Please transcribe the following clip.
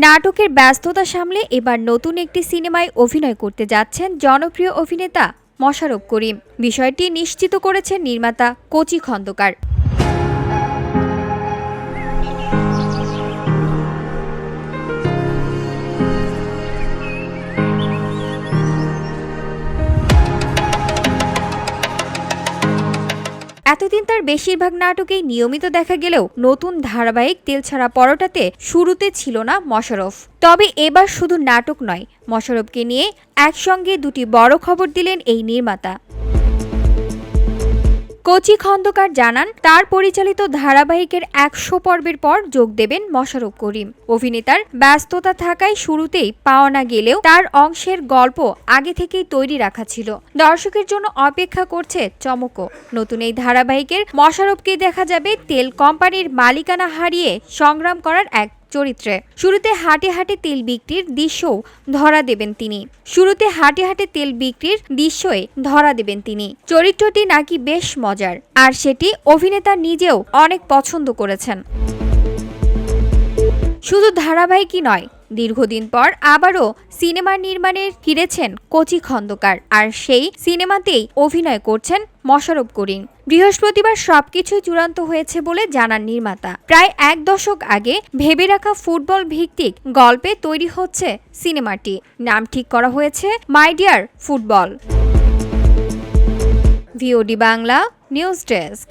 নাটকের ব্যস্ততা সামলে এবার নতুন একটি সিনেমায় অভিনয় করতে যাচ্ছেন জনপ্রিয় অভিনেতা মোশাররফ করিম। বিষয়টি নিশ্চিত করেছেন নির্মাতা কচি খন্দকার। এতদিন তার বেশিরভাগ নাটকেই নিয়মিত দেখা গেলেও নতুন ধারাবাহিক তেলছাড়া পরোটাতে শুরুতে ছিল না মোশাররফ। তবে এবার শুধু নাটক নয়, মোশাররফকে নিয়ে একসঙ্গে দুটি বড় খবর দিলেন এই নির্মাতা। কচি খন্দকার জানান, তার পরিচালিত ধারাবাহিকের ১০০ পর্বের পর যোগ দেবেন মোশাররফ করিম। অভিনেতার ব্যস্ততা থাকায় শুরুতেই পাওয়া না গেলেও তার অংশের গল্প আগে থেকেই তৈরি রাখা ছিল। দর্শকের জন্য অপেক্ষা করছে চমকও। নতুন এই ধারাবাহিকের মোশাররফকে দেখা যাবে তেল কোম্পানির মালিকানা হারিয়ে সংগ্রাম করার এক চরিত্রে। শুরুতে হাটে হাটে তেল বিক্রির দৃশ্যও ধরা দেবেন তিনি। চরিত্রটি নাকি বেশ মজার, আর সেটি অভিনেতা নিজেও অনেক পছন্দ করেছেন। শুধু ধারাবাহিকই নয়, দীর্ঘদিন পর আবারও সিনেমার নির্মাণে ফিরেছেন কচি খন্দকার, আর সেই সিনেমাতেই অভিনয় করছেন মোশাররফ করিম। বৃহস্পতিবার সবকিছু চূড়ান্ত হয়েছে বলে জানান নির্মাতা। প্রায় এক দশক আগে ভেবে রাখা ফুটবল ভিত্তিক গল্পে তৈরি হচ্ছে সিনেমাটি। নাম ঠিক করা হয়েছে my dear football. VOD Bangla news desk.